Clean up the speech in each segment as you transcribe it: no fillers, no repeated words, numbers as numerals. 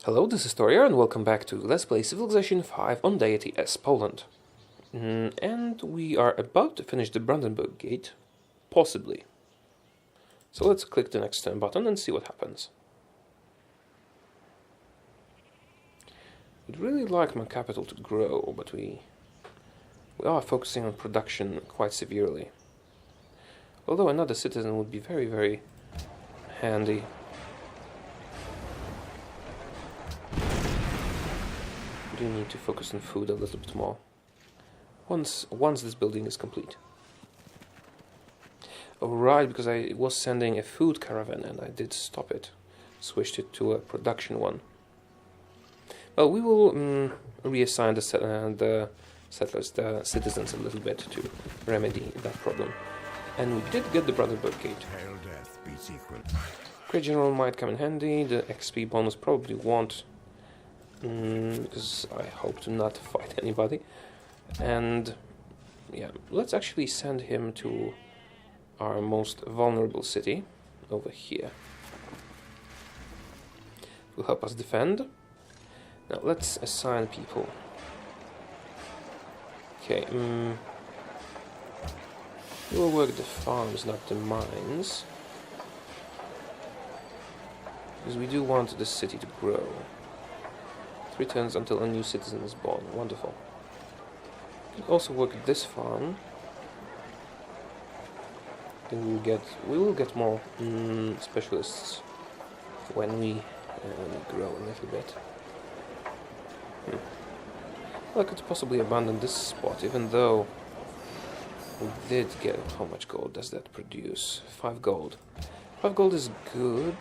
Hello, this is Taureor and welcome back to Let's Play Civilization 5 on Deity as Poland. And we are about to finish the Brandenburg Gate, possibly. So let's click the next turn button and see what happens. I'd really like my capital to grow, but we are focusing on production quite severely. Although another citizen would be very, very handy. We do need to focus on food a little bit more. Once this building is complete. Oh right, because I was sending a food caravan and I did stop it. Switched it to a production one. Well, we will reassign the settlers, the citizens a little bit to remedy that problem. And we did get the Brandenburg Gate. Great General might come in handy. The XP bonus probably won't. Because I hope to not fight anybody. And yeah, let's actually send him to our most vulnerable city over here. It will help us defend. Now let's assign people. Okay, we will work the farms, not the mines. Because we do want the city to grow. 3 turns until a new citizen is born. Wonderful. We can also work this farm. Then we will get more specialists when we grow a little bit. Well, I could possibly abandon this spot, even though we did get... How much gold does that produce? 5 gold. 5 gold is good,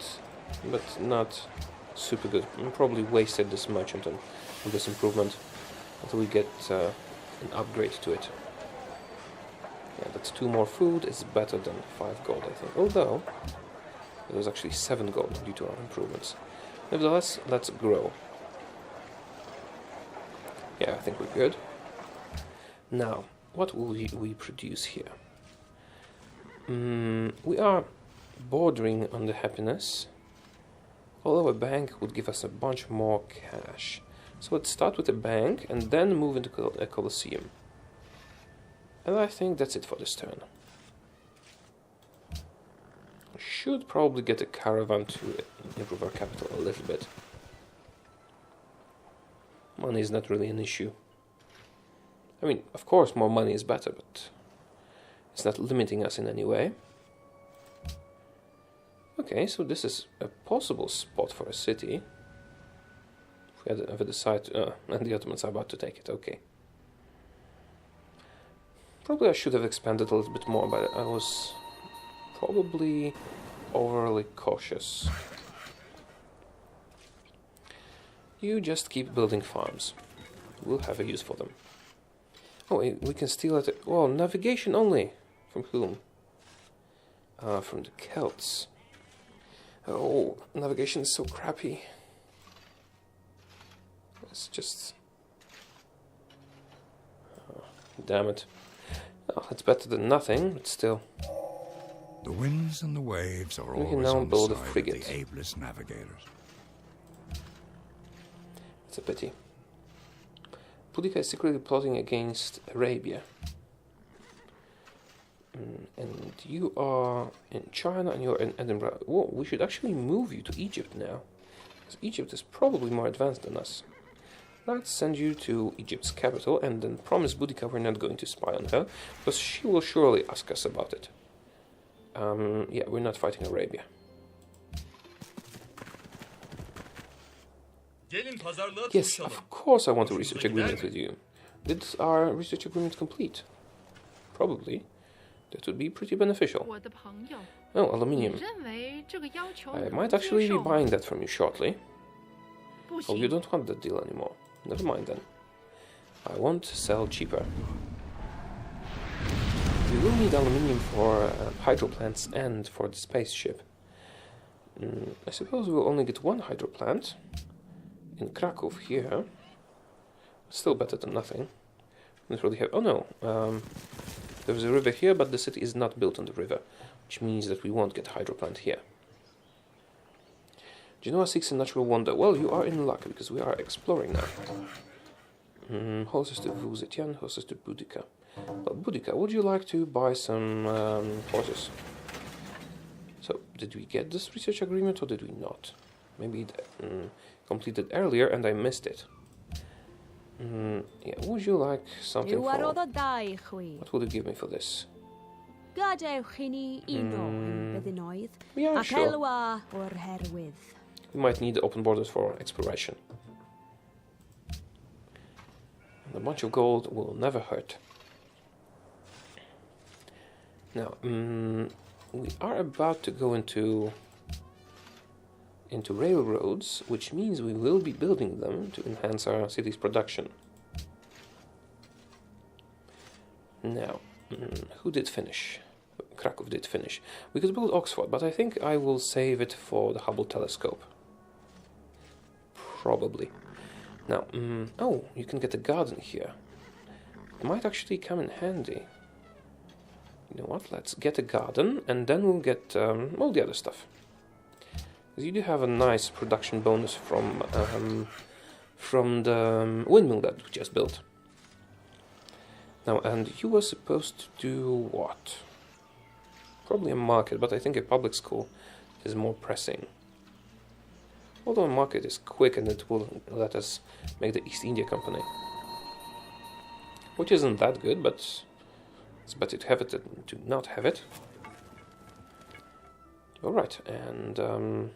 but not super good. We probably wasted this merchant on this improvement until we get an upgrade to it. Yeah, that's 2 more food. It's better than 5 gold, I think. Although it was actually 7 gold due to our improvements. Nevertheless, let's grow. Yeah, I think we're good. Now, what will we produce here? We are bordering on the happiness. Although a bank would give us a bunch more cash. So let's start with a bank and then move into a Colosseum. And I think that's it for this turn. We should probably get a caravan to improve our capital a little bit. Money is not really an issue. I mean, of course more money is better, but it's not limiting us in any way. Okay, so this is a possible spot for a city. If we had ever decide, and the Ottomans are about to take it, okay. Probably I should have expanded a little bit more, but I was probably overly cautious. You just keep building farms. We'll have a use for them. Oh, we can steal it. Well, navigation only. From whom? From the Celts. Oh, navigation is so crappy. It's just... damn it. Oh, it's better than nothing, but still. The winds and the waves are We can always now on the build a side of frigate. the ablest navigators. It's a pity. Boudica is secretly plotting against Arabia. And you are in China and you're in Edinburgh. Whoa, we should actually move you to Egypt now. Because Egypt is probably more advanced than us. Let's send you to Egypt's capital and then promise Boudica we're not going to spy on her. Because she will surely ask us about it. Yeah, we're not fighting Arabia. Yes, of course I want a research agreement with you. Did our research agreement complete? Probably. That would be pretty beneficial. Oh, aluminium. I might actually be buying that from you shortly. Oh, you don't want that deal anymore. Never mind then. I won't sell cheaper. We will need aluminium for hydro plants and for the spaceship. I suppose we will only get 1 hydro plant. In Krakow here. Still better than nothing. Don't really have... Oh no. There's a river here, but the city is not built on the river, which means that we won't get hydro plant here. Genoa seeks a natural wonder. Well, you are in luck, because we are exploring now. Horses to Vuzetian, horses to Boudica. Well, Boudica, would you like to buy some horses? So, did we get this research agreement or did we not? Maybe it completed earlier and I missed it. Yeah, would you like something for... What would you give me for this? Yeah, sure. We might need open borders for exploration. And a bunch of gold will never hurt. Now, we are about to go into railroads, which means we will be building them to enhance our city's production. Now, who did finish? Krakow did finish. We could build Oxford, but I think I will save it for the Hubble telescope. Probably. Now, oh, you can get a garden here. It might actually come in handy. You know what, let's get a garden, and then we'll get all the other stuff. Because you do have a nice production bonus from the windmill that we just built. Now, and you were supposed to do what? Probably a market, but I think a public school is more pressing. Although a market is quick and it will let us make the East India Company. Which isn't that good, but it's better to have it than to not have it. Alright, and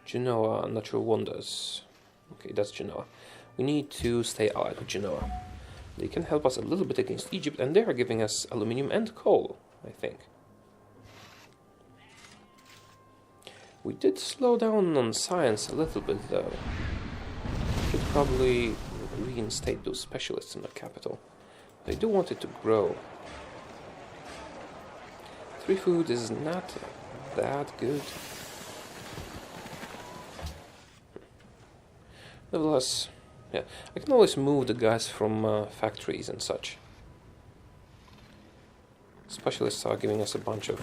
Genoa, Natural Wonders. Okay, that's Genoa. We need to stay allied with Genoa. They can help us a little bit against Egypt, and they are giving us aluminium and coal, I think. We did slow down on science a little bit, though. Should probably reinstate those specialists in the capital. They do want it to grow. 3 food is not that good. Nevertheless, yeah, I can always move the guys from factories and such. Specialists are giving us a bunch of...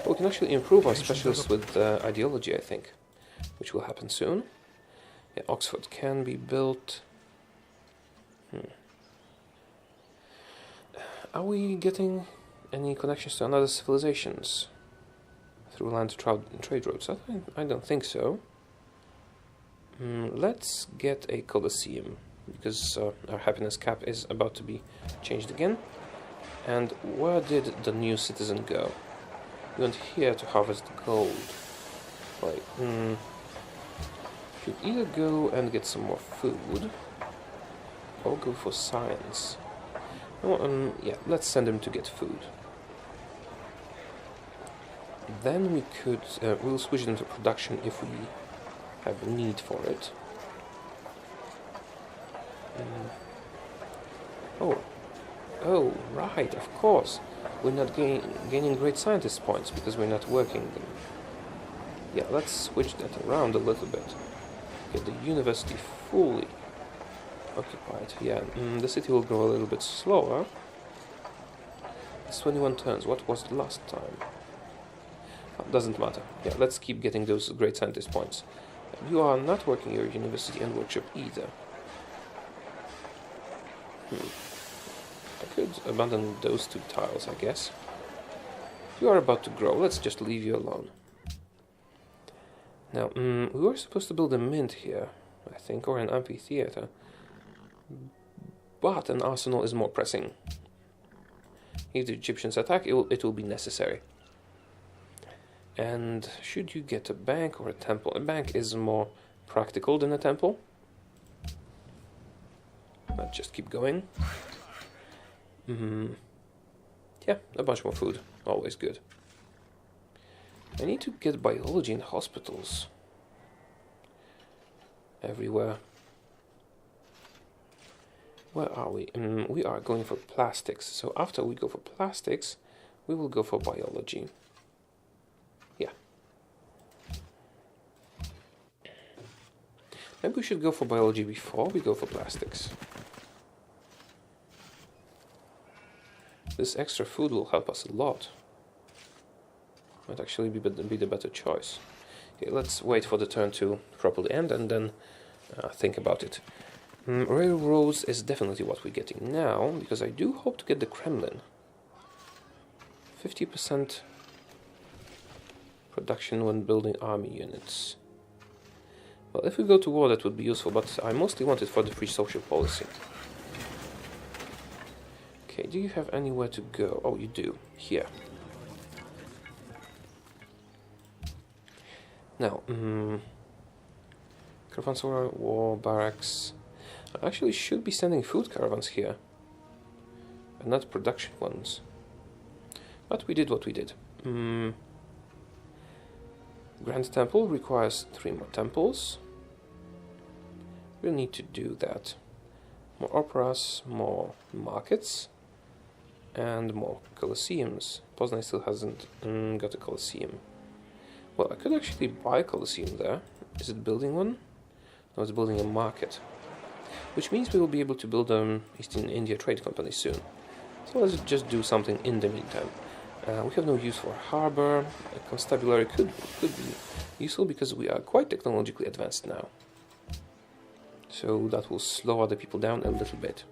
we can actually improve our specialists with ideology, I think, which will happen soon. Yeah, Oxford can be built. Are we getting any connections to other civilizations through land trade routes? I don't think so. Let's get a Colosseum, because our happiness cap is about to be changed again. And where did the new citizen go? We went here to harvest gold. Right, should either go and get some more food, or go for science. Oh, yeah, let's send him to get food. Then we could, we'll switch them to production if we have a need for it. Oh, right, of course. We're not gaining great scientist points because we're not working them. Yeah, let's switch that around a little bit. Get the university fully occupied. Yeah, the city will grow a little bit slower. It's 21 turns. What was the last time? Oh, doesn't matter. Yeah, let's keep getting those great scientist points. You are not working your university and workshop either. I could abandon those 2 tiles, I guess. You are about to grow. Let's just leave you alone. Now, we were supposed to build a mint here, I think, or an amphitheater. But an arsenal is more pressing. If the Egyptians attack, it will be necessary. And should you get a bank or a temple? A bank is more practical than a temple. Let's just keep going. Yeah, a bunch more food. Always good. I need to get biology in hospitals. Everywhere. Where are we? We are going for plastics. So after we go for plastics, we will go for biology. Yeah. Maybe we should go for biology before we go for plastics. This extra food will help us a lot. Might actually be the better choice. Okay, let's wait for the turn to properly end and then think about it. Railroads is definitely what we're getting now, because I do hope to get the Kremlin. 50% production when building army units. Well, if we go to war, that would be useful, but I mostly want it for the free social policy. Okay, do you have anywhere to go? Oh, you do. Here. Now, caravans or war barracks. I actually should be sending food caravans here, and not production ones. But we did what we did. Grand Temple requires 3 more temples. We'll need to do that. More operas, more markets, and more colosseums. Poznan still hasn't got a colosseum. Well, I could actually buy a colosseum there. Is it building one? No, it's building a market. Which means we will be able to build an Eastern India Trade Company soon. So let's just do something in the meantime. We have no use for harbour. A constabulary could be useful because we are quite technologically advanced now. So that will slow other people down a little bit.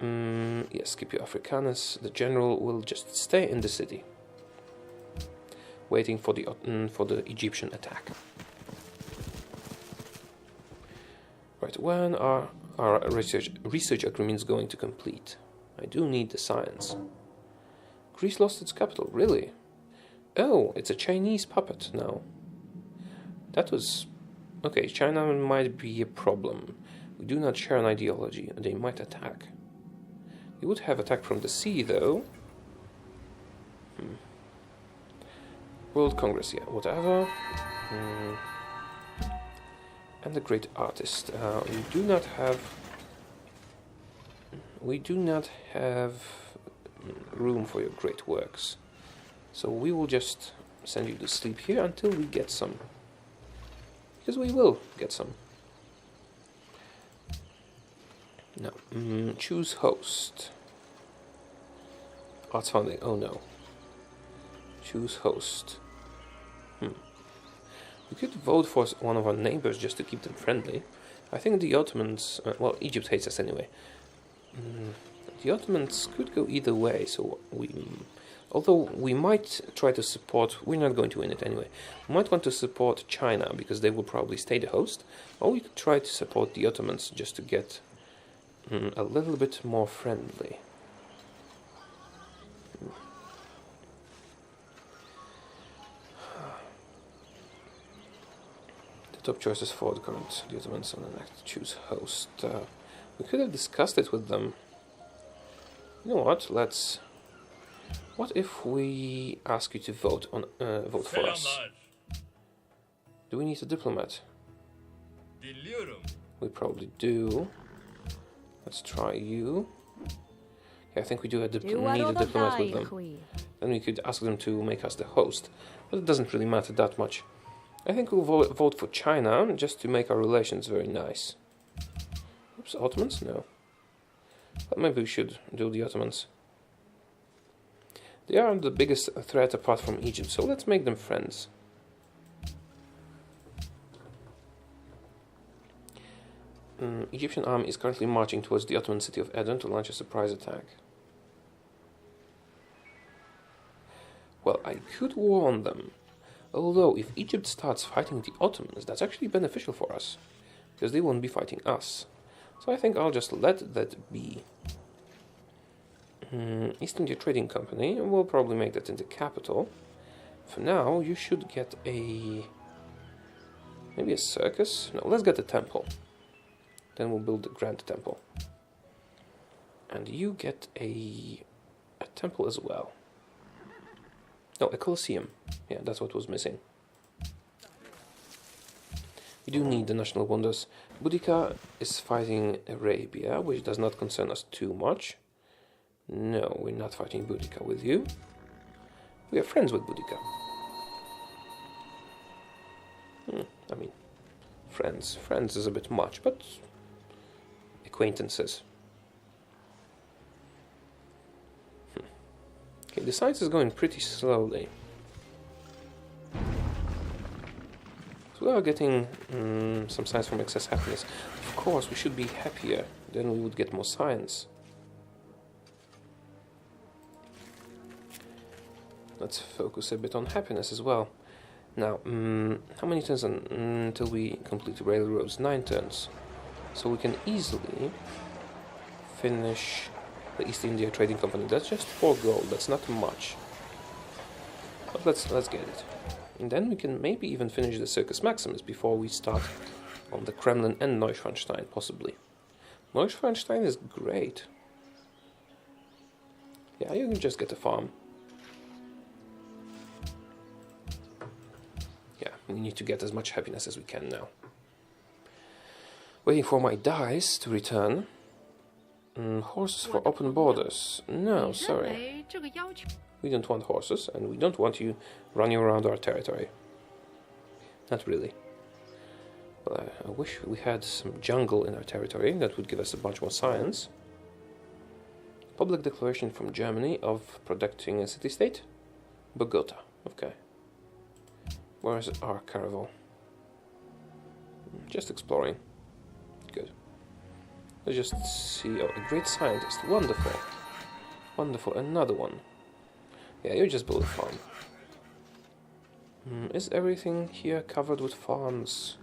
Yes, Scipio Africanus, the general, will just stay in the city, waiting for the Egyptian attack. Right, when are our research agreements going to complete? I do need the science. Greece lost its capital, really? Oh, it's a Chinese puppet now. That was... Okay, China might be a problem. We do not share an ideology, and they might attack. They would have attacked from the sea, though. World Congress, yeah, whatever. And the great artist. We do not have room for your great works. So we will just send you to sleep here until we get some. Because we will get some. Now, choose host. Arts funding, oh no. Choose host. We could vote for one of our neighbors just to keep them friendly. I think the Ottomans, well, Egypt hates us anyway. The Ottomans could go either way, so although we might try to support, we're not going to win it anyway. We might want to support China because they will probably stay the host, or we could try to support the Ottomans just to get a little bit more friendly. Top choices for the current Ottomans on the next choose host. We could have discussed it with them. You know what? What if we ask you to vote for us? Do we need a diplomat? We probably do. Let's try you. Yeah, I think we do need a diplomat with them. Then we could ask them to make us the host, but it doesn't really matter that much. I think we'll vote for China, just to make our relations very nice. Oops, Ottomans? No. But maybe we should do the Ottomans. They are the biggest threat apart from Egypt, so let's make them friends. Egyptian army is currently marching towards the Ottoman city of Aden to launch a surprise attack. Well, I could warn them. Although, if Egypt starts fighting the Ottomans, that's actually beneficial for us, because they won't be fighting us. So I think I'll just let that be. East India Trading Company, we'll probably make that in the capital. For now, you should get maybe a circus? No, let's get a temple. Then we'll build the Grand Temple. And you get a temple as well. No, a Colosseum. Yeah, that's what was missing. We do need the national wonders. Boudica is fighting Arabia, which does not concern us too much. No, we're not fighting Boudica with you. We are friends with Boudica. I mean, friends. Friends is a bit much, but acquaintances. Okay, the science is going pretty slowly. we are getting some science from excess happiness. Of course, we should be happier, then we would get more science. Let's focus a bit on happiness as well. Now, how many turns until we complete the railroads? 9 turns. So we can easily finish the East India Trading Company. That's just 4 gold, that's not much. But let's get it. And then we can maybe even finish the Circus Maximus before we start on the Kremlin and Neuschwanstein, possibly. Neuschwanstein is great. Yeah, you can just get a farm. Yeah, we need to get as much happiness as we can now. Waiting for my dice to return. Horses for open borders. No, sorry. We don't want horses, and we don't want you running around our territory. Not really. Well, I wish we had some jungle in our territory. That would give us a bunch more science. Public declaration from Germany of protecting a city-state? Bogota. Okay. Where's our caravel? Just exploring. Good. Let's just see. Oh, a great scientist. Wonderful. Wonderful. Another one. Yeah, you just build a farm. Is everything here covered with farms?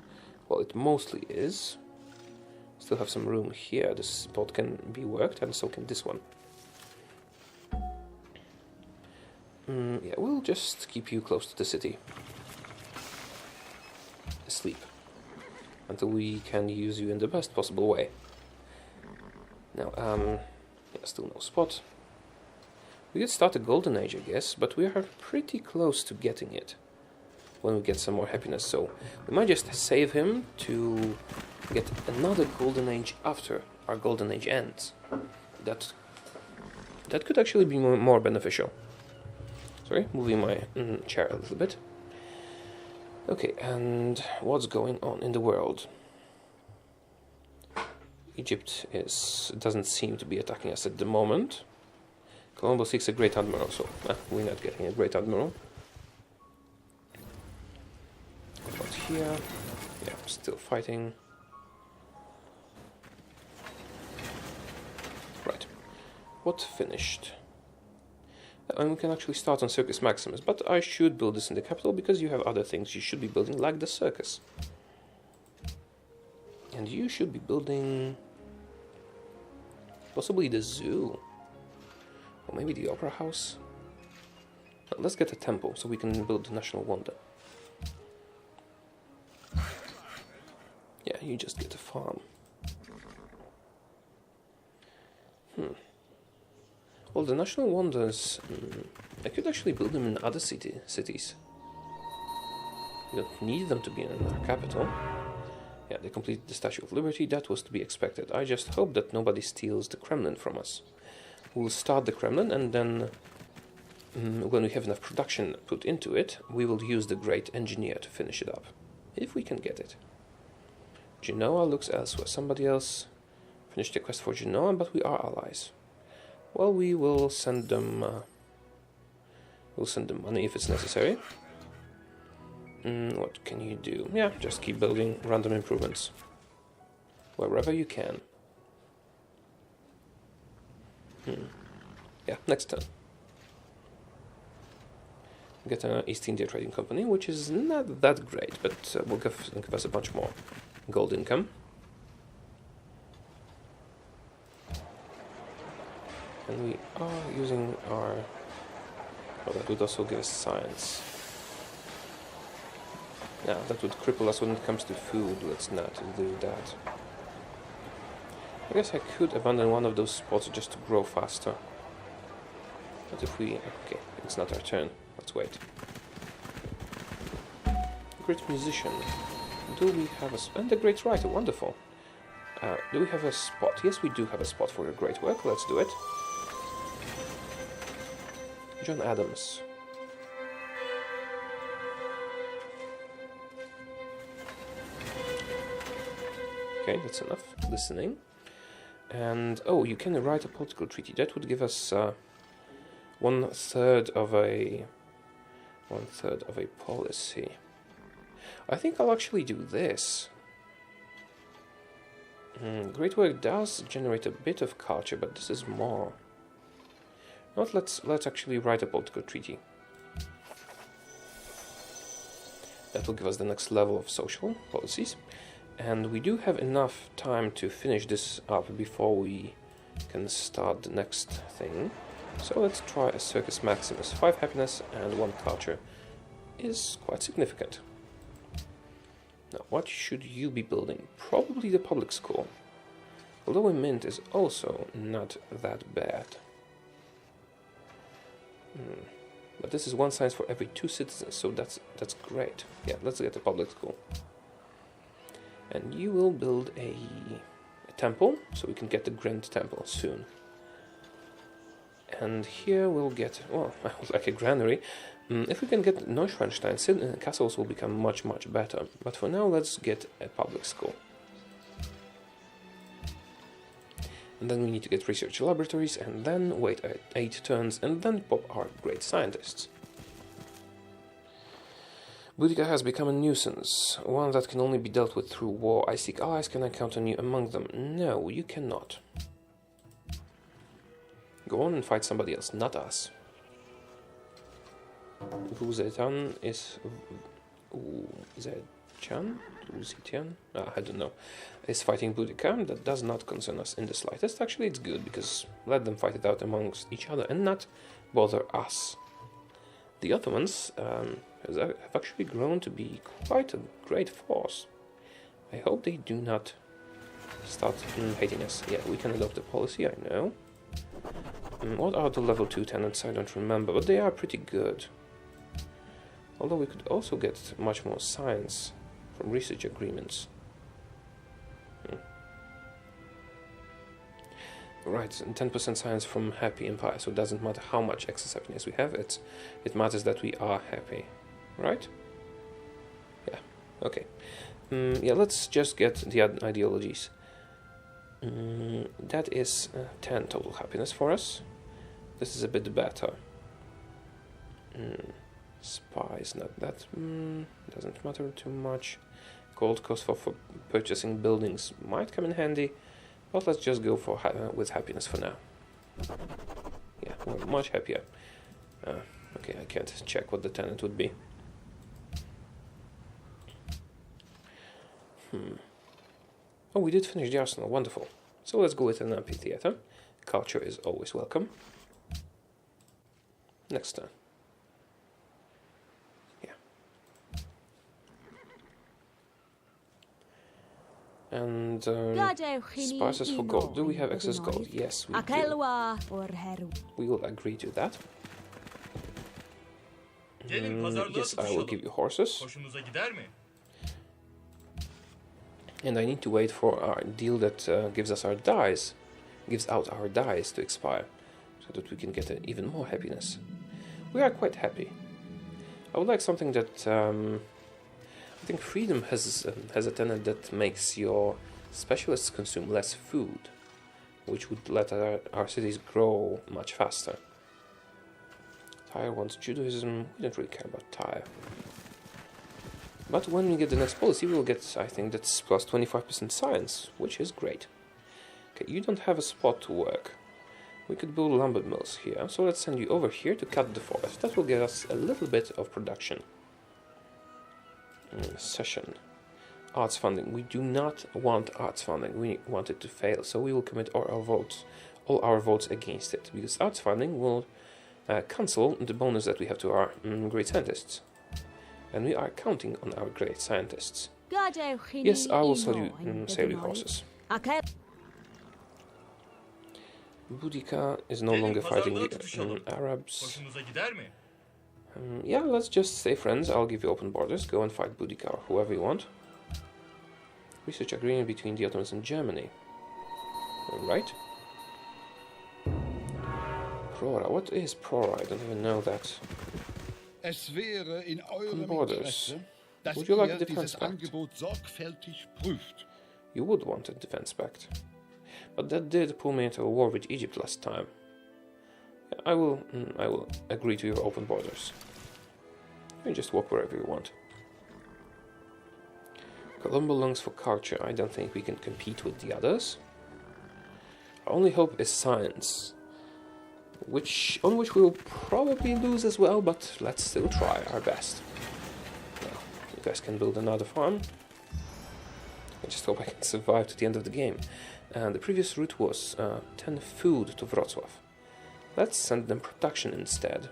Well, it mostly is. Still have some room here. This spot can be worked, and so can this one. Yeah, we'll just keep you close to the city. Asleep. Until we can use you in the best possible way. Now, yeah, still no spot. We could start a golden age, I guess, but we are pretty close to getting it when we get some more happiness, so we might just save him to get another golden age after our golden age ends. That could actually be more beneficial. Sorry, moving my chair a little bit. Okay, and what's going on in the world? Egypt doesn't seem to be attacking us at the moment. Colombo seeks a great admiral, so we're not getting a great admiral. What about here? Yeah, still fighting. Right. What finished? And we can actually start on Circus Maximus, but I should build this in the capital because you have other things you should be building, like the circus. And you should be building possibly the zoo. Or maybe the opera house. Let's get a temple so we can build the national wonder. Yeah, you just get a farm. Well, the national wonders, I could actually build them in other cities. We don't need them to be in our capital. Yeah, they completed the Statue of Liberty. That was to be expected. I just hope that nobody steals the Kremlin from us. We'll start the Kremlin, and then when we have enough production put into it, we will use the Great Engineer to finish it up. If we can get it. Genoa looks elsewhere. Somebody else finished the quest for Genoa, but we are allies. Well, we will send them... we'll send them money if it's necessary. What can you do? Yeah, just keep building random improvements. Wherever you can. Yeah, next turn. Get an East India Trading Company, which is not that great, but will give us a bunch more gold income. And we are using our... well, that would also give us science. Yeah, that would cripple us when it comes to food. Let's not do that. I guess I could abandon one of those spots just to grow faster. But if we... okay, it's not our turn. Let's wait. Great musician. Do we have a... and a great writer. Wonderful. Do we have a spot? Yes, we do have a spot for your great work. Let's do it. John Adams. Okay, that's enough listening. And oh, you can write a political treaty. That would give us one third of a policy. I think I'll actually do this. Great work does generate a bit of culture, but this is more. Not let's actually write a political treaty. That will give us the next level of social policies, and we do have enough time to finish this up before we can start the next thing. So let's try a Circus Maximus. 5 happiness and 1 culture is quite significant. Now, what should you be building? Probably the public school. Although a mint is also not that bad. But this is 1 science for every 2 citizens, so that's great. Yeah, let's get a public school. And you will build a temple, so we can get the Grand Temple soon. And here we'll get, well, like a granary. If we can get Neuschwanstein, castles will become much better. But for now, let's get a public school. And then we need to get research laboratories, and then wait 8 turns, and then pop our great scientists. Boudica has become a nuisance, one that can only be dealt with through war. I seek allies, can I count on you among them? No, you cannot. Go on and fight somebody else, not us. Vuzetan is... Zechan? Zetian? I don't know. Is fighting Boudica. That does not concern us in the slightest. Actually, it's good, because let them fight it out amongst each other and not bother us. The Ottomans have actually grown to be quite a great force. I hope they do not start hating us. Yeah, we can adopt a policy, I know. What are the level 2 tenants? I don't remember, but they are pretty good. Although we could also get much more science from research agreements. Right, and 10% science from happy empire, so it doesn't matter how much excess happiness we have, it matters that we are happy, right? Yeah, okay. Yeah, let's just get the ideologies. That is 10 total happiness for us. This is a bit better. Spies, not that, doesn't matter too much. Gold cost for purchasing buildings might come in handy. But let's just go for with happiness for now. Yeah, we're much happier. Okay, I can't check what the tenant would be. Oh, we did finish the arsenal. Wonderful. So let's go with an amphitheater. Culture is always welcome. Next turn. And spices for gold. Do we have excess gold? Yes, we do. We will agree to that. Yes, I will give you horses. And I need to wait for our deal that gives out our dice to expire, so that we can get even more happiness. We are quite happy. I would like something that I think freedom has a tenant that makes your specialists consume less food, which would let our cities grow much faster. Tyre wants Judaism. We don't really care about Tyre. But when we get the next policy, we will get, I think, that's plus 25% science, which is great. Okay, you don't have a spot to work. We could build lumber mills here, so let's send you over here to cut the forest. That will give us a little bit of production. Session. Arts funding. We do not want arts funding. We want it to fail, so we will commit all our votes against it, because arts funding will cancel the bonus that we have to our great scientists. And we are counting on our great scientists. Yes, I will sell you horses. Boudica is no longer fighting the Arabs. Yeah, let's just stay friends. I'll give you open borders. Go and fight Boudica or whoever you want. Research agreement between the Ottomans and Germany. Alright. Prora. What is Prora? I don't even know that. Open borders. Would you like a defense pact? You would want a defense pact. But that did pull me into a war with Egypt last time. I will agree to your open borders. You can just walk wherever you want. Colombo longs for culture. I don't think we can compete with the others. Our only hope is science, on which we will probably lose as well, but let's still try our best. Now, you guys can build another farm. I just hope I can survive to the end of the game. And the previous route was 10 food to Wrocław. Let's send them production instead.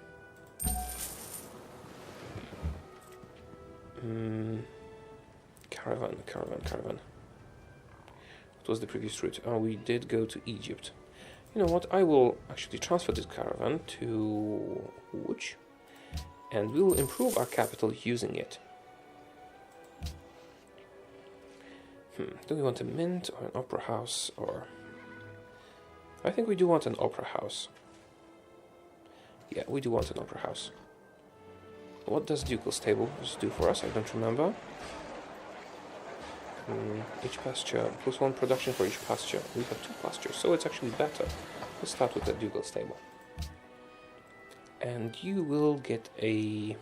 Caravan. What was the previous route? Oh, we did go to Egypt. You know what? I will actually transfer this caravan to Łódź, and we will improve our capital using it. Do we want a mint or an opera house? Or I think we do want an opera house. Yeah, we do want an opera house. What does Ducal Stables do for us? I don't remember. Each pasture, +1 production for each pasture. We have 2 pastures, so it's actually better. Let's start with the Ducal Stable. And you will get a...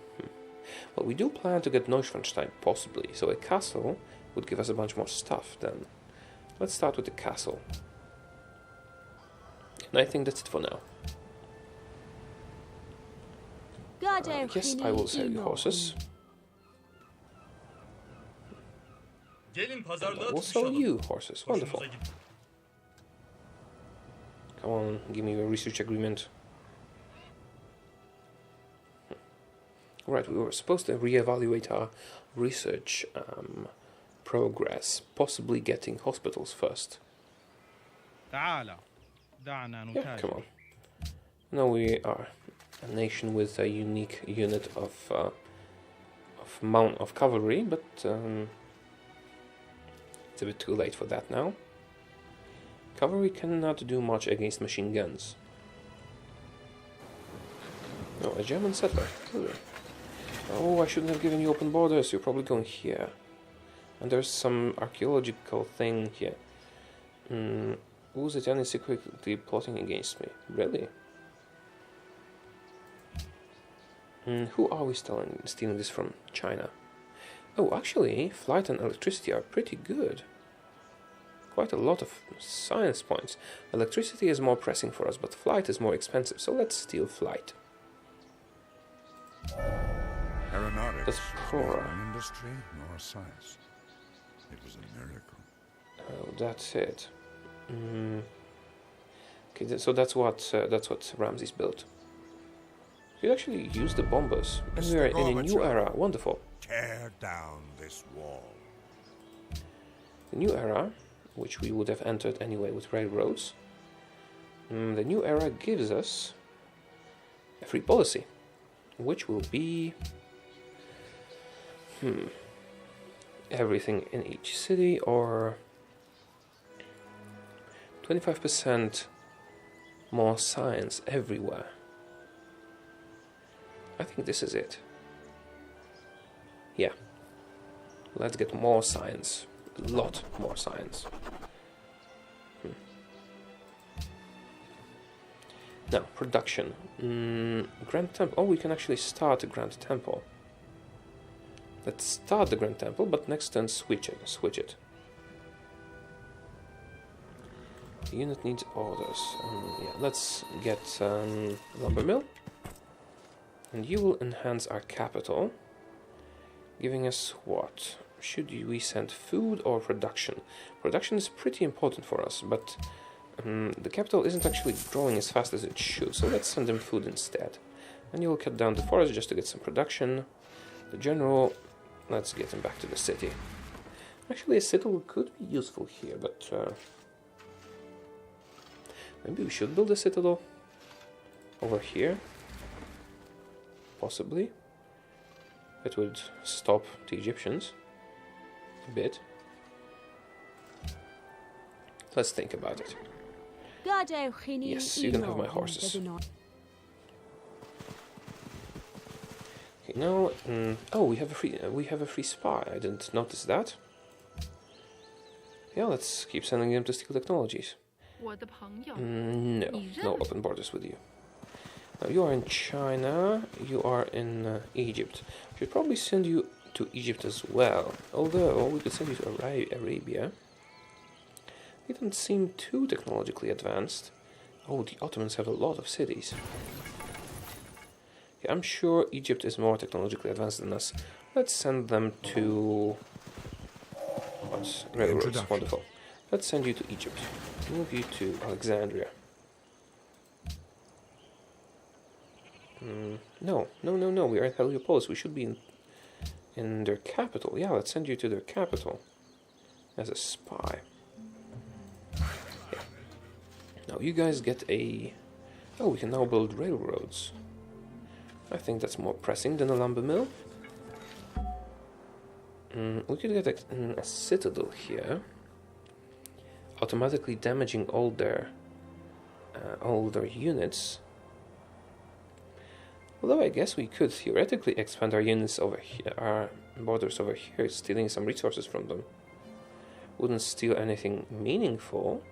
Well, we do plan to get Neuschwanstein, possibly. So a castle would give us a bunch more stuff then. Let's start with the castle. And I think that's it for now. Yes, I will sell you horses. We'll sell you horses. Wonderful. Come on, give me a research agreement. Right, we were supposed to reevaluate our research progress, possibly getting hospitals first. Yeah, come on. Now we are a nation with a unique unit of cavalry, but it's a bit too late for that now. Cavalry cannot do much against machine guns. Oh, a German settler. Really? Oh, I shouldn't have given you open borders. You're probably going here. And there's some archaeological thing here. Who's Italian secretly plotting against me? Really? Who are we stealing this from? China. Oh, actually, flight and electricity are pretty good. Quite a lot of science points. Electricity is more pressing for us, but flight is more expensive, so let's steal flight. Aeronautics That's was neither an industry nor a science. It was a miracle. Oh, that's it. Okay, so that's what Ramses built. You actually use the bombers. We are in a new era. Wonderful. Tear down this wall. The new era, which we would have entered anyway with railroads. The new era gives us a free policy, which will be everything in each city, or 25% more science everywhere. I think this is it. Yeah. Let's get more science. A lot more science. Now, production. Grand Temple. Oh, we can actually start a Grand Temple. Let's start the Grand Temple, but next turn switch it. The unit needs orders. Yeah, let's get lumber mill. And you will enhance our capital, giving us what? Should we send food or production? Production is pretty important for us, but the capital isn't actually growing as fast as it should, so let's send them food instead. And you will cut down the forest just to get some production. The general, let's get him back to the city. Actually, a citadel could be useful here, but maybe we should build a citadel over here. Possibly. It would stop the Egyptians a bit. Let's think about it. Yes, you can have my horses. Okay, now, oh, we have a free spy. I didn't notice that. Yeah, let's keep sending them to steal technologies. No open borders with you. Now you are in China, you are in Egypt. Should probably send you to Egypt as well. Although we could send you to Arabia. They don't seem too technologically advanced. Oh, the Ottomans have a lot of cities. Yeah, I'm sure Egypt is more technologically advanced than us. Let's send them to... What? Railroads. Wonderful. Let's send you to Egypt. Move you to Alexandria. No. We are in Heliopolis. We should be in their capital. Yeah, let's send you to their capital as a spy. Yeah. Now you guys get a... Oh, we can now build railroads. I think that's more pressing than a lumber mill. We could get a citadel here, automatically damaging all their units. Although I guess we could theoretically expand our units over here, our borders over here, stealing some resources from them. Wouldn't steal anything meaningful.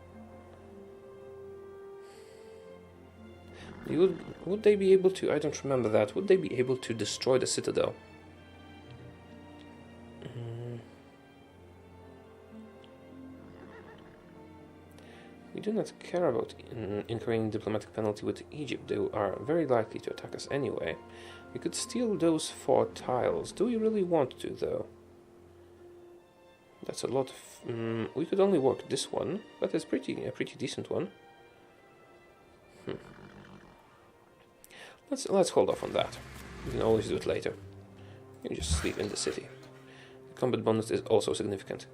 Would they be able to? I don't remember that. Would they be able to destroy the citadel? We do not care about incurring diplomatic penalty with Egypt. They are very likely to attack us anyway. We could steal those 4 tiles. Do we really want to, though? That's a lot of... we could only work this one, but it's a pretty decent one. Let's hold off on that. We can always do it later. You can just sleep in the city. The combat bonus is also significant.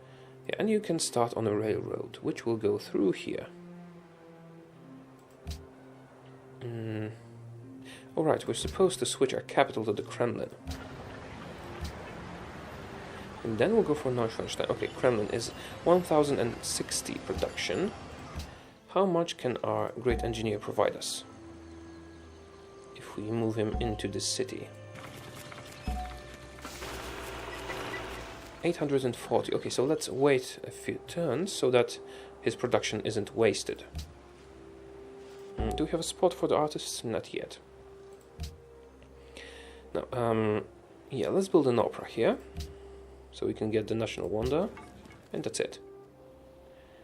Yeah, and you can start on a railroad, which will go through here. Alright, we're supposed to switch our capital to the Kremlin. And then we'll go for Neuschwanstein. Okay, Kremlin is 1060 production. How much can our great engineer provide us? If we move him into the city. 840. Okay, so let's wait a few turns so that his production isn't wasted. Do we have a spot for the artists? Not yet. Now, yeah, let's build an opera here, so we can get the national wonder, and that's it.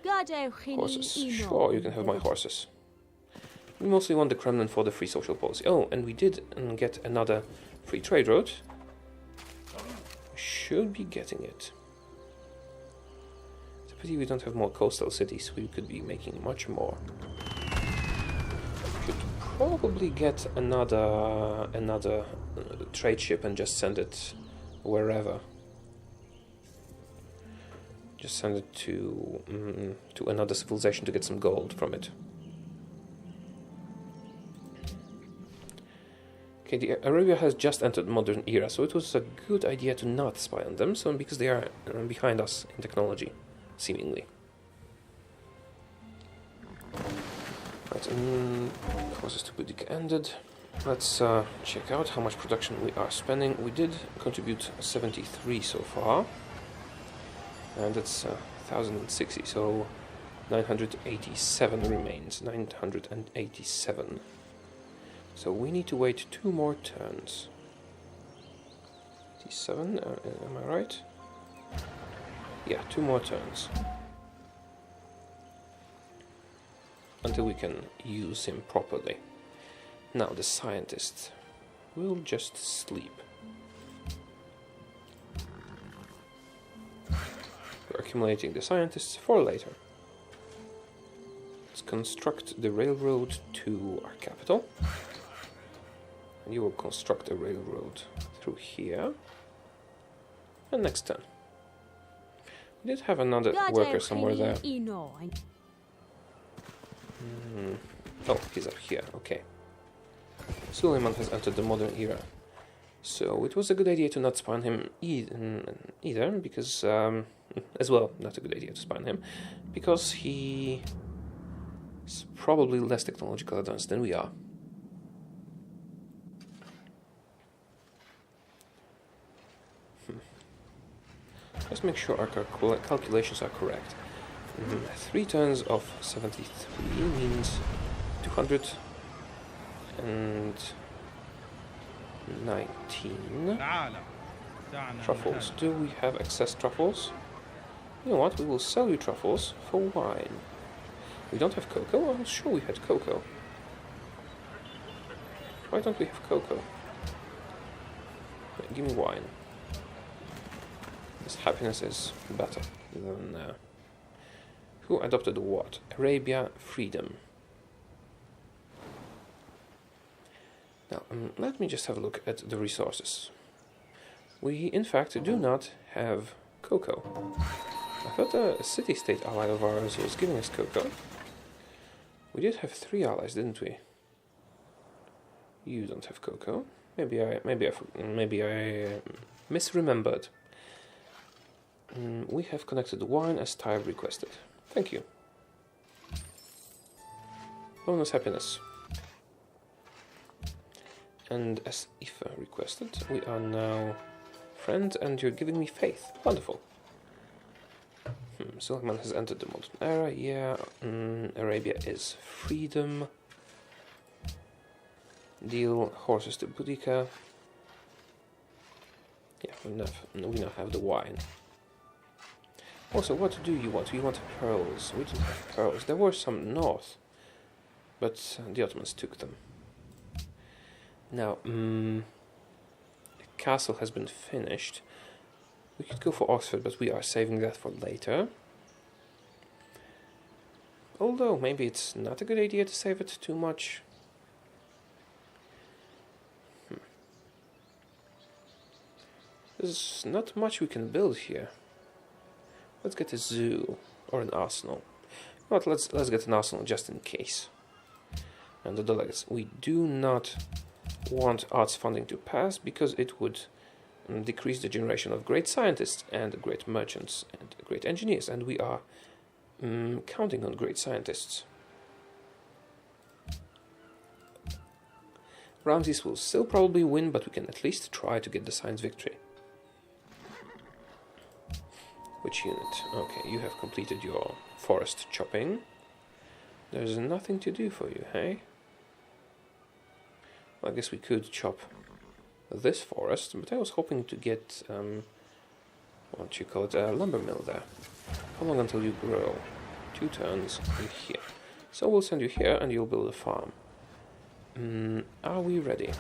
Horses. Sure, you can have my horses. We mostly want the Kremlin for the free social policy. Oh, and we did get another free trade route. Should be getting it. It's a pity we don't have more coastal cities. We could be making much more. Should probably get another trade ship and just send it wherever. Just send it to another civilization to get some gold from it. Okay, Arabia has just entered the modern era, so it was a good idea to not spy on them, so because they are behind us in technology, seemingly. Right, causes to be ended. Let's check out how much production we are spending. We did contribute 73 so far, and that's 1060, so 987 remains. 987. So we need to wait 2 more turns. 87, am I right? Yeah, 2 more turns. Until we can use him properly. Now the scientists will just sleep. We're accumulating the scientists for later. Let's construct the railroad to our capital. You will construct a railroad through here. And next turn. We did have another worker somewhere there. Oh, he's up here, okay. Suleiman has entered the modern era. So it was a good idea to not spy on him either, because, as well, not a good idea to spy on him, because he is probably less technological advanced than we are. Let's make sure our calculations are correct. 3 turns of 73 means 219. Truffles. Do we have excess truffles? You know what? We will sell you truffles for wine. We don't have cocoa? I was sure we had cocoa. Why don't we have cocoa? Give me wine. This happiness is better than... who adopted what? Arabia, freedom. Now, let me just have a look at the resources. We, in fact, do not have cocoa. I thought a city-state ally of ours was giving us cocoa. We did have 3 allies, didn't we? You don't have cocoa. Maybe I misremembered. We have connected wine as Tyre requested. Thank you. Bonus happiness. And as Aoife requested, we are now friends, and you're giving me faith. Wonderful. Silkman has entered the modern era. Yeah. Arabia is freedom. Deal horses to Boudica. Yeah, we now have the wine. Also, what do you want? You want pearls. We didn't have pearls. There were some north, but the Ottomans took them. Now, the castle has been finished. We could go for Oxford, but we are saving that for later. Although, maybe it's not a good idea to save it too much. There's not much we can build here. Let's get a zoo or an arsenal. But let's get an arsenal just in case. And the delegates. We do not want arts funding to pass because it would decrease the generation of great scientists and great merchants and great engineers, and we are counting on great scientists. Ramses will still probably win, but we can at least try to get the science victory. Which unit? Okay, you have completed your forest chopping. There's nothing to do for you, hey? Well, I guess we could chop this forest, but I was hoping to get, what you call it, a lumber mill there. How long until you grow? 2 turns and here. So we'll send you here and you'll build a farm. Are we ready?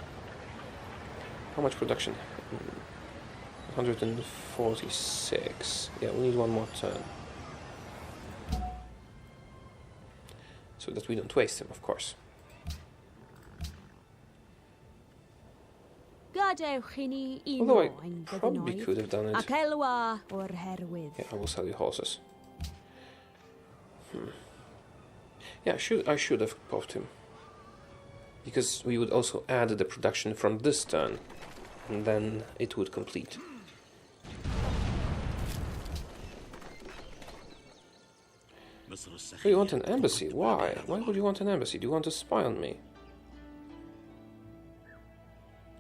How much production? 146. Yeah, we need 1 more turn. So that we don't waste him, of course. Although I probably could have done it. Yeah, I will sell you horses. Yeah, I should have popped him. Because we would also add the production from this turn. And then it would complete. Oh, you want an embassy? Why? Why would you want an embassy? Do you want to spy on me?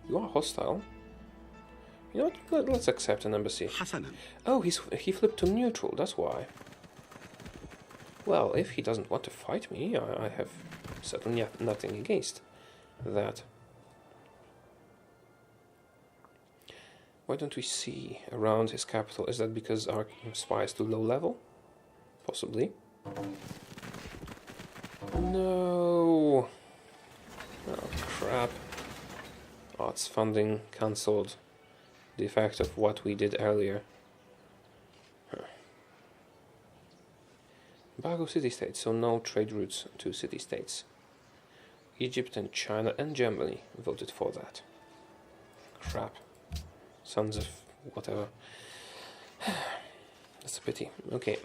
You are hostile. You know what? Let's accept an embassy. Oh, he flipped to neutral, that's why. Well, if he doesn't want to fight me, I have certainly nothing against that. Why don't we see around his capital? Is that because our spy is too low level? Possibly. No! Oh, crap. Arts funding cancelled. The effect of what we did earlier. Embargo city-states, so no trade routes to city-states. Egypt and China and Germany voted for that. Crap. Sons of whatever. That's a pity. Okay,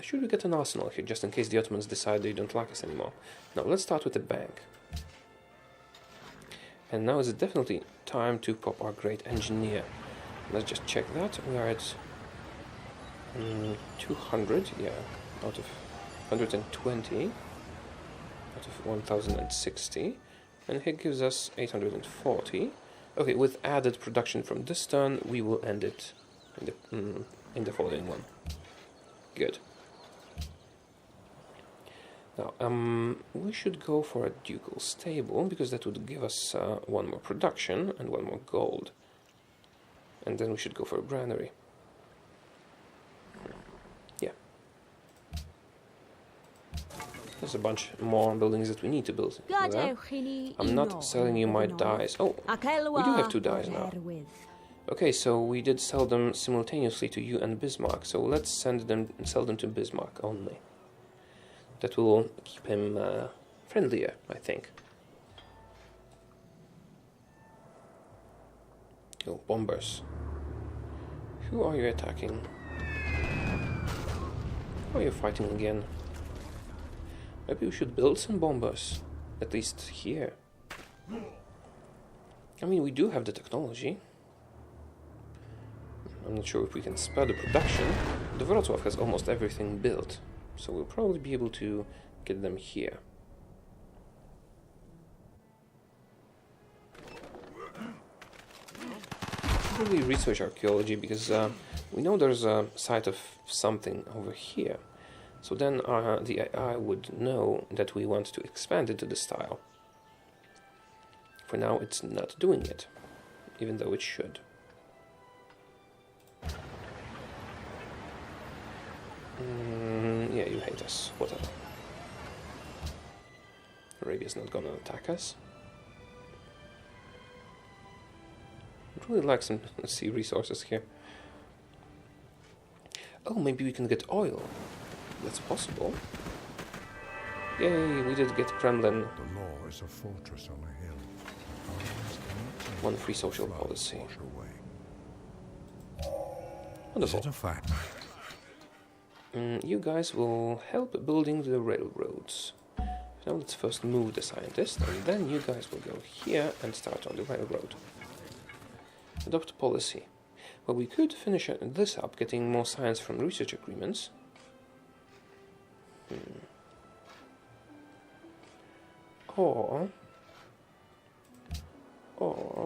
should we get an arsenal here, just in case the Ottomans decide they don't like us anymore? Now, let's start with the bank. And now is definitely time to pop our great engineer. Let's just check that. We are at 200, yeah, out of 120, out of 1060, and he gives us 840. Okay, with added production from this turn, we will end it in the following one. Good. Now, we should go for a ducal stable, because that would give us 1 more production and 1 more gold. and then we should go for a granary. Yeah. There's a bunch more buildings that we need to build. There. I'm not selling you my dyes. Oh, we do have 2 dyes now. Okay, so we did sell them simultaneously to you and Bismarck, so let's sell them to Bismarck only. That will keep him friendlier, I think. Oh, bombers. Who are you attacking? Who are you fighting again? Maybe we should build some bombers, at least here. I mean, we do have the technology. I'm not sure if we can spare the production. The Wrocław has almost everything built, so we'll probably be able to get them here. Probably research archaeology, because we know there's a site of something over here. So then the AI would know that we want to expand into this style. For now, it's not doing it, even though it should. Yeah, you hate us. Whatever. Arabia's not gonna attack us. I'd really like some sea resources here. Oh, maybe we can get oil. That's possible. Yay, we did get Kremlin. The law is a fortress on a hill. One free social policy. Wonderful. Is it a fact? You guys will help building the railroads. Now let's first move the scientist, and then you guys will go here and start on the railroad. Adopt policy. Well, we could finish this up, getting more science from research agreements. Or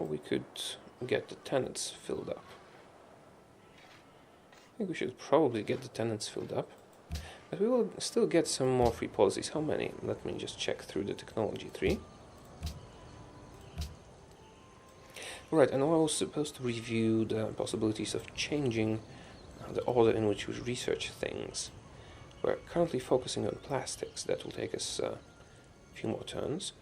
we could get the tenants filled up. I think we should probably get the tenants filled up. But we will still get some more free policies. How many? Let me just check through the technology tree. Right, and I was supposed to review the possibilities of changing the order in which we research things. We're currently focusing on plastics. That will take us a few more turns.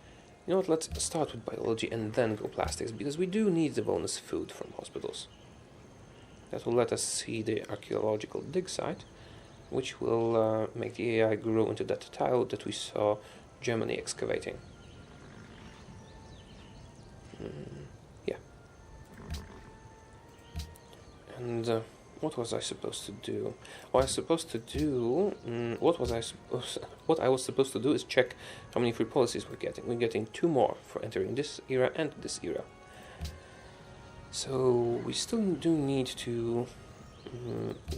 You know what, let's start with biology and then go plastics, because we do need the bonus food from hospitals. That will let us see the archaeological dig site, which will make the AI grow into that tile that we saw Germany excavating. Yeah. And what was I supposed to do? What I was supposed to do is check how many free policies we're getting. We're getting 2 more for entering this era and this era. So we still do need to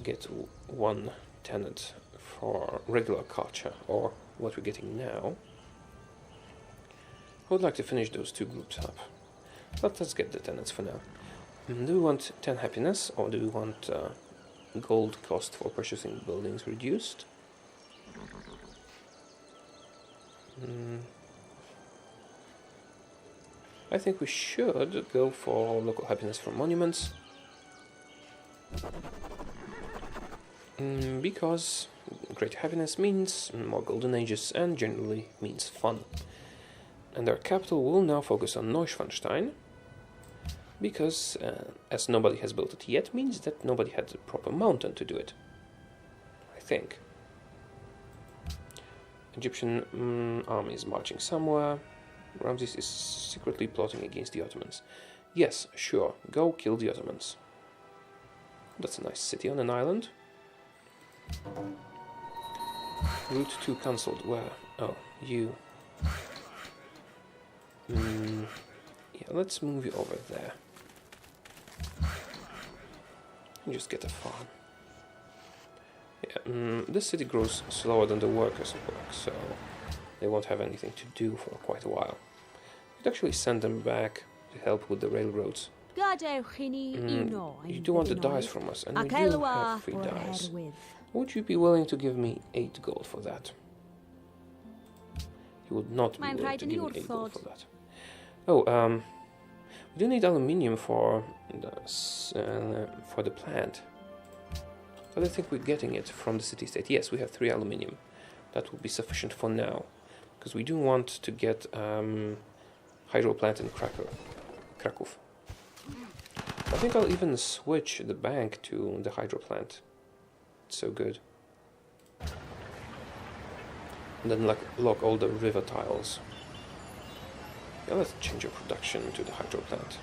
get 1 tenant for regular culture, or what we're getting now. I would like to finish those 2 groups up. But let's get the tenants for now. Do we want 10 happiness, or do we want gold cost for purchasing buildings reduced? I think we should go for local happiness for monuments. Because great happiness means more golden ages and generally means fun. And our capital will now focus on Neuschwanstein, because as nobody has built it yet, means that nobody had the proper mountain to do it. I think. Egyptian army is marching somewhere. Ramses is secretly plotting against the Ottomans. Yes, sure, go kill the Ottomans. That's a nice city on an island. Route 2 cancelled. Where? Oh, you. Yeah, let's move you over there. And just get a farm. Yeah, this city grows slower than the workers work, so they won't have anything to do for quite a while. We'd actually send them back to help with the railroads. You do want the dyes from us, and we do have free dyes. Would you be willing to give me 8 gold for that? You would not be willing to give me 8 gold for that. Oh, We do need aluminium for the plant. But I think we're getting it from the city-state. Yes, we have 3 aluminium. That will be sufficient for now. Because we do want to get hydro plant in Krakow. I think I'll even switch the bank to the hydro plant. It's so good. And then lock all the river tiles. Yeah, let's change your production to the hydro plant.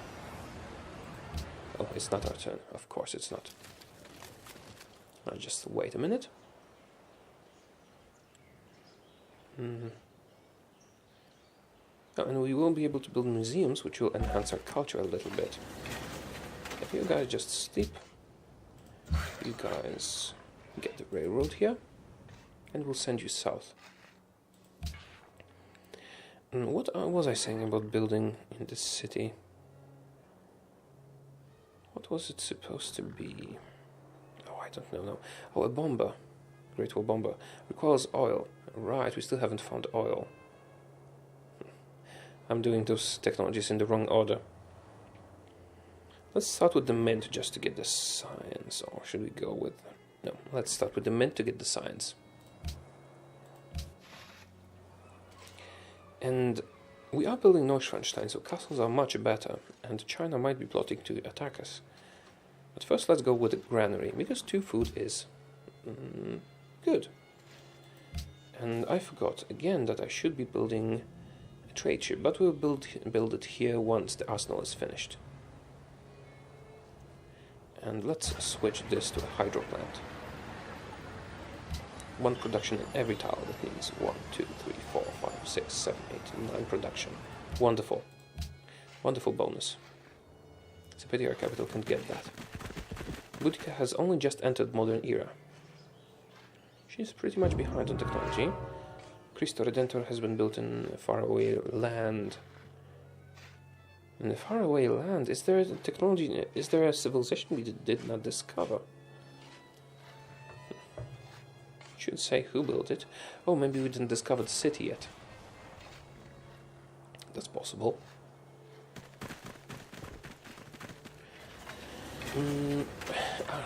Oh, it's not our turn. Of course it's not. I'll just wait a minute. Oh, and we will be able to build museums, which will enhance our culture a little bit. If you guys just sleep, you guys get the railroad here, and we'll send you south. And what was I saying about building in this city? What was it supposed to be? Oh, I don't know now. Oh, a bomber. Great Wall bomber. Requires oil. Right, we still haven't found oil. I'm doing those technologies in the wrong order. Let's start with the mint just to get the science. Or should we go with... No, let's start with the mint to get the science. And we are building Neuschwanstein, so castles are much better. And China might be plotting to attack us. But first let's go with the granary, because 2 food is good. And I forgot again that I should be building a trade ship, but we'll build it here once the arsenal is finished. And let's switch this to a hydro plant. 1 production in every tile. That means 1, 2, 3, 4, 5, 6, 7, 8, 9 production. Wonderful. Wonderful bonus. It's a pity our capital can't get that. Boudica has only just entered modern era. She's pretty much behind on technology. Cristo Redentor has been built in faraway land. In the faraway land, is there a technology, is there a civilization we did not discover? Should say who built it. Oh, maybe we didn't discover the city yet. That's possible.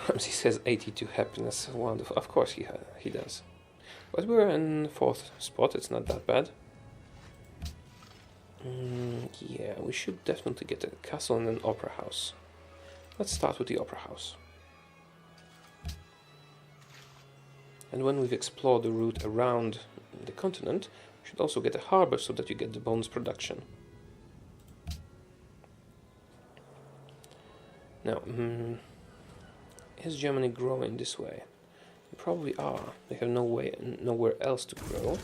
Ramsey says 82 happiness. Wonderful. Of course he does. But we're in 4th spot. It's not that bad. Yeah, we should definitely get a castle and an opera house. Let's start with the opera house. And when we've explored the route around the continent, we should also get a harbor so that you get the bonus production. Now, is Germany growing this way? They probably are. They have nowhere else to grow.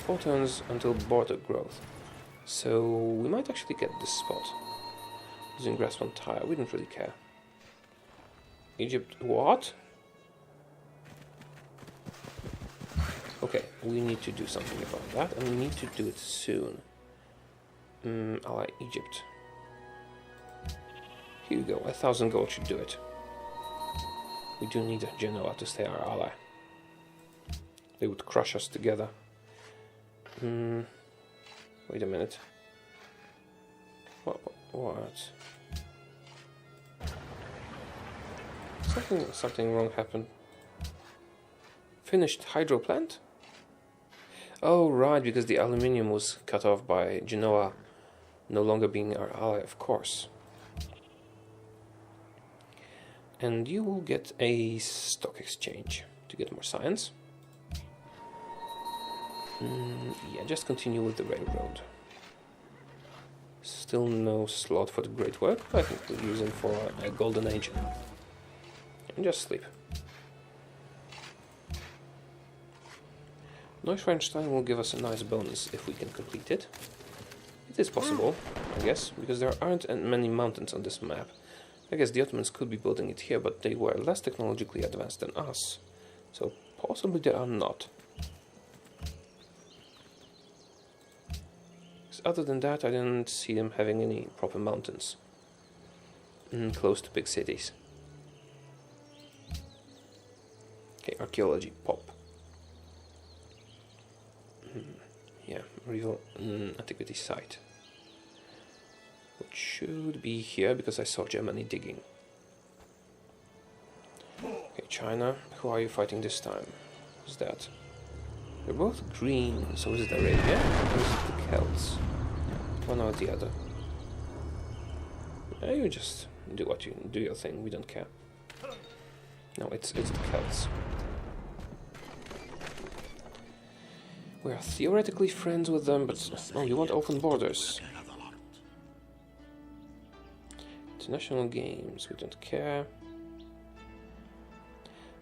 4 turns until border growth. So we might actually get this spot. Using grass on tire, we don't really care. Egypt, what? Okay, we need to do something about that, and we need to do it soon. Ally Egypt. Here we go, 1,000 gold should do it. We do need Genoa to stay our ally. They would crush us together. Wait a minute. What? Something wrong happened. Finished hydro plant? Oh, right, because the aluminium was cut off by Genoa no longer being our ally, of course. And you will get a stock exchange to get more science. Yeah, just continue with the railroad. Still no slot for the great work. I think we'll use it for a golden age. And just sleep. Neuschwanstein will give us a nice bonus if we can complete it. It is possible, I guess, because there aren't many mountains on this map. I guess the Ottomans could be building it here, but they were less technologically advanced than us. So possibly they are not. Other than that, I didn't see them having any proper mountains close to big cities. Okay, archaeology, pop. Yeah, real antiquity site. We'll should be here because I saw Germany digging. Okay, China, who are you fighting this time? Who's that? They're both green, so is it Arabia or is it the Celts? One or the other. You just do your thing, we don't care. No, it's the Celts. We are theoretically friends with them, but oh, you want open borders. International games, we don't care.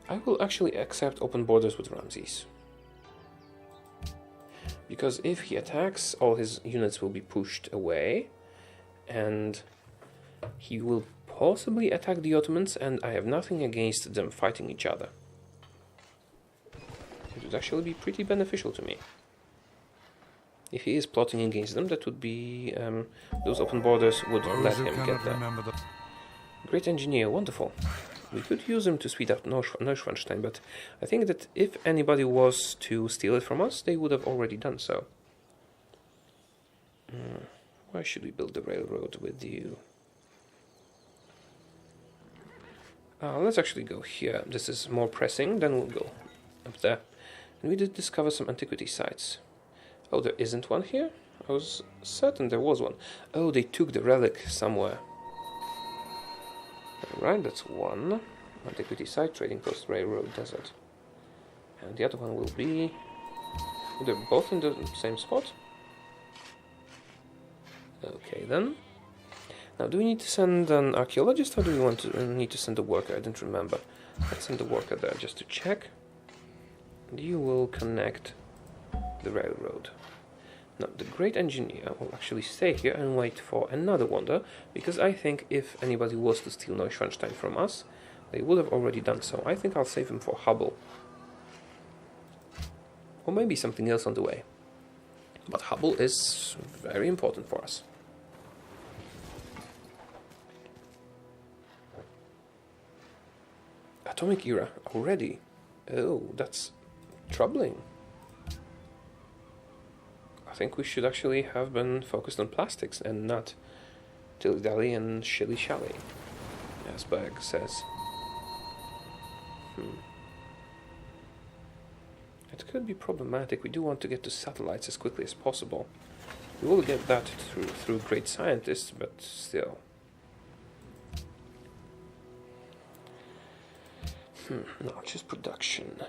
I will actually accept open borders with Ramses. Because if he attacks, all his units will be pushed away, and he will possibly attack the Ottomans, and I have nothing against them fighting each other. It would actually be pretty beneficial to me. If he is plotting against them, that would be... those open borders would let him get there. Great engineer, wonderful. We could use him to speed up Neuschwanstein, but I think that if anybody was to steal it from us, they would have already done so. Why should we build the railroad with you? Let's actually go here. This is more pressing, then we'll go up there. And we did discover some antiquity sites. Oh, there isn't one here? I was certain there was one. Oh, they took the relic somewhere. Right, that's one. Antiquity site, trading post, railroad, desert. And the other one will be... They're both in the same spot? Okay, then. Now, do we need to send an archaeologist, or do we need to send a worker? I don't remember. Let's send a worker there just to check. And you will connect the railroad. Now, the great engineer will actually stay here and wait for another wonder, because I think if anybody was to steal Neuschwanstein from us, they would have already done so. I think I'll save him for Hubble. Or maybe something else on the way. But Hubble is very important for us. Atomic era already? Oh, that's troubling. I think we should actually have been focused on plastics and not dilly-dally and shilly-shally, as Berg says. It could be problematic. We do want to get to satellites as quickly as possible. We will get that through great scientists, but still. No, just production.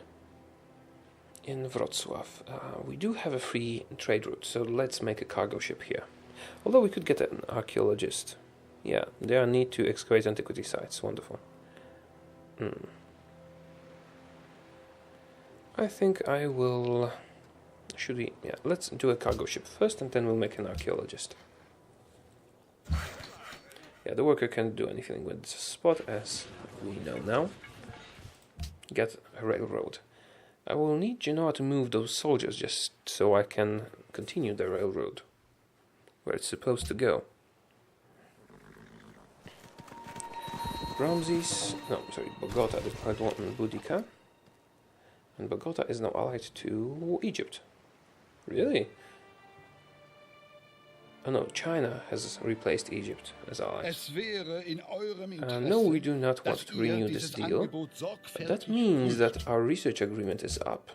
In Wrocław, we do have a free trade route, so let's make a cargo ship here. Although we could get an archaeologist. Yeah, there are need to excavate antiquity sites. Wonderful. I think I will... Should we... Yeah, let's do a cargo ship first, and then we'll make an archaeologist. Yeah, the worker can't do anything with this spot, as we know now. Get a railroad. I will need Genoa to move those soldiers just so I can continue the railroad where it's supposed to go. Bogota declared war on Boudica. And Bogota is now allied to Egypt. Really? Oh no, China has replaced Egypt as allies. No, we do not want to renew this deal, but that means that our research agreement is up.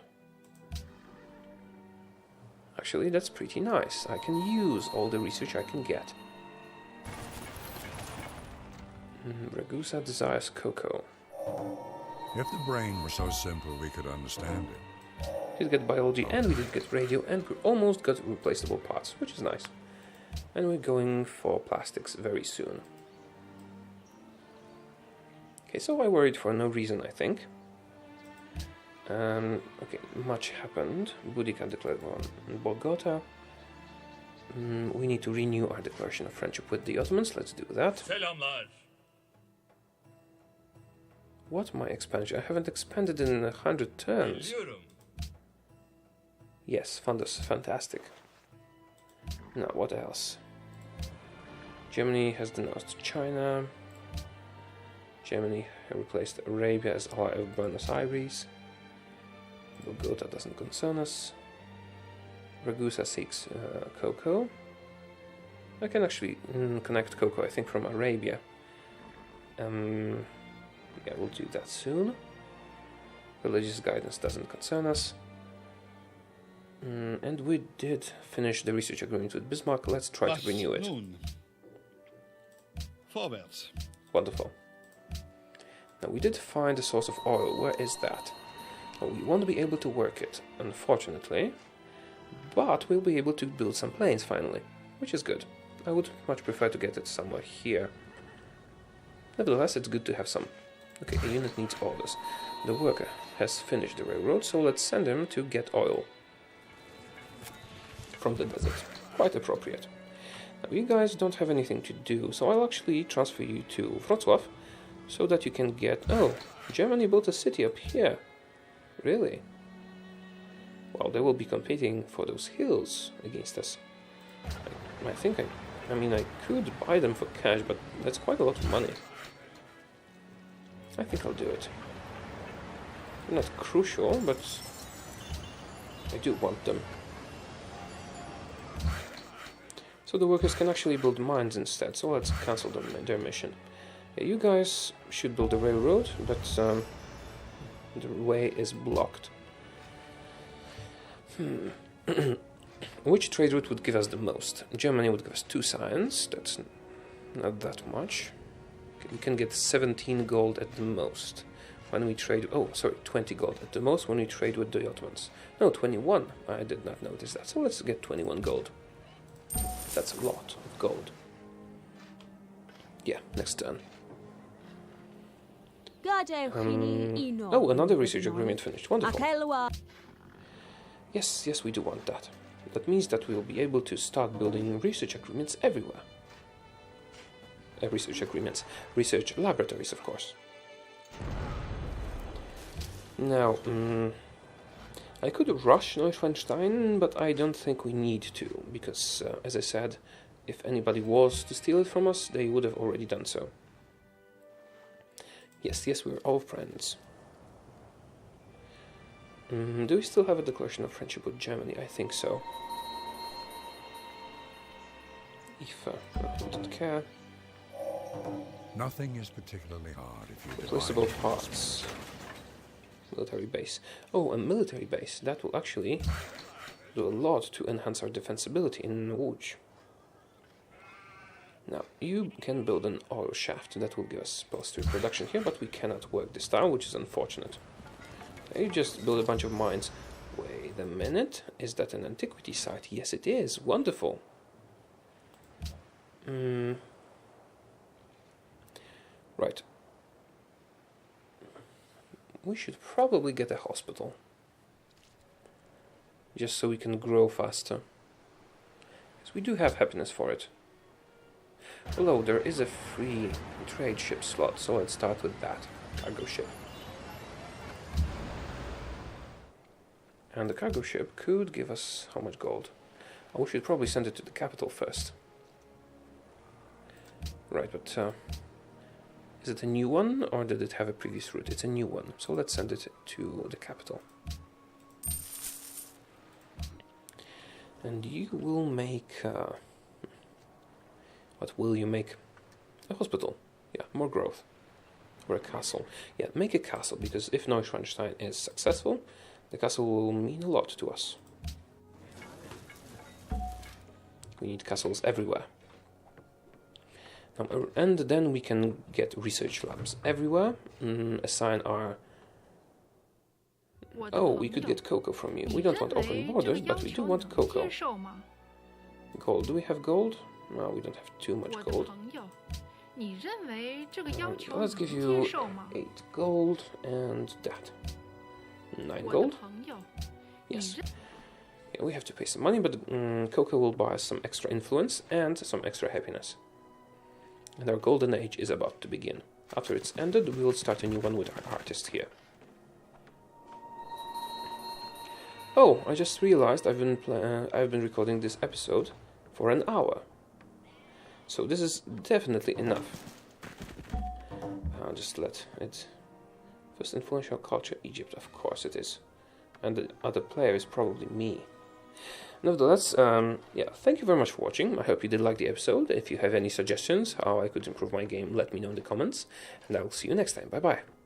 Actually, that's pretty nice. I can use all the research I can get. Ragusa desires cocoa. If the brain were so simple we could understand it. We did get biology, and we did get radio, and we almost got replaceable parts, which is nice. And we're going for plastics very soon. Okay, so I worried for no reason, I think. Okay, much happened. Boudica declared war on Bogota. We need to renew our declaration of friendship with the Ottomans. Let's do that. Selamlar. What, my expansion? I haven't expanded in 100 turns. Yes, Fundus, fantastic. Now, what else? Germany has denounced China. Germany replaced Arabia as ally of Buenos Aires. Bogota doesn't concern us. Ragusa seeks cocoa. I can actually connect cocoa, I think, from Arabia. Yeah, we'll do that soon. Religious guidance doesn't concern us. And we did finish the research agreement with Bismarck. Let's try to renew it. Vorwärts. Wonderful. Now, we did find a source of oil. Where is that? Well, we won't be able to work it, unfortunately. But we'll be able to build some planes, finally. Which is good. I would much prefer to get it somewhere here. Nevertheless, it's good to have some. Okay, a unit needs orders. The worker has finished the railroad, so let's send him to get oil from the desert. Quite appropriate. Now, you guys don't have anything to do, so I'll actually transfer you to Wrocław, so that you can get... Oh, Germany built a city up here. Really? Well, they will be competing for those hills against us. I think I mean, I could buy them for cash, but that's quite a lot of money. I think I'll do it. They're not crucial, but I do want them. So the workers can actually build mines instead, so let's cancel their mission. Yeah, you guys should build a railroad, but the way is blocked. Which trade route would give us the most? Germany would give us 2 science, that's not that much. We can get 17 gold at the most when we trade... Oh, sorry, 20 gold at the most when we trade with the Ottomans. No, 21. I did not notice that. So let's get 21 gold. That's a lot of gold. Yeah, next turn. Oh, another research agreement finished. Wonderful. Yes, we do want that. That means that we'll be able to start building research agreements everywhere. Research laboratories, of course. Now, I could rush Neuschwanstein, but I don't think we need to, because, as I said, if anybody was to steal it from us, they would have already done so. Yes, we're all friends. Do we still have a declaration of friendship with Germany? I think so. IFA, I don't care. Nothing is particularly hard if you Replaceable parts. Military base. Oh, a military base. That will actually do a lot to enhance our defensibility in Łódź. Now, you can build an oil shaft. That will give us +3 production here, but we cannot work this town, which is unfortunate. You just build a bunch of mines. Wait a minute. Is that an antiquity site? Yes, it is. Wonderful. Right. We should probably get a hospital. Just so we can grow faster. Because we do have happiness for it. Although there is a free trade ship slot, so let's start with that. Cargo ship. And the cargo ship could give us how much gold? Oh, we should probably send it to the capital first. Right, but is it a new one, or did it have a previous route? It's a new one, so let's send it to the capital. And you will make... what will you make? A hospital. Yeah, more growth. Or a castle. Yeah, make a castle, because if Neuschwanstein is successful, the castle will mean a lot to us. We need castles everywhere. And then we can get research labs everywhere. Assign our... Oh, we could get cocoa from you. We don't want open borders, but we do want cocoa. Gold. Do we have gold? No, we don't have too much gold. Let's give you 8 gold and that. 9 gold? Yes. Yeah, we have to pay some money, but cocoa will buy us some extra influence and some extra happiness. And our golden age is about to begin. After it's ended, we will start a new one with our artist here. Oh, I just realized I've been recording this episode for an hour. So this is definitely enough. I'll just let it... First influential culture, Egypt, of course it is. And the other player is probably me. Nevertheless, yeah, thank you very much for watching. I hope you did like the episode. If you have any suggestions how I could improve my game, let me know in the comments. And I will see you next time. Bye bye.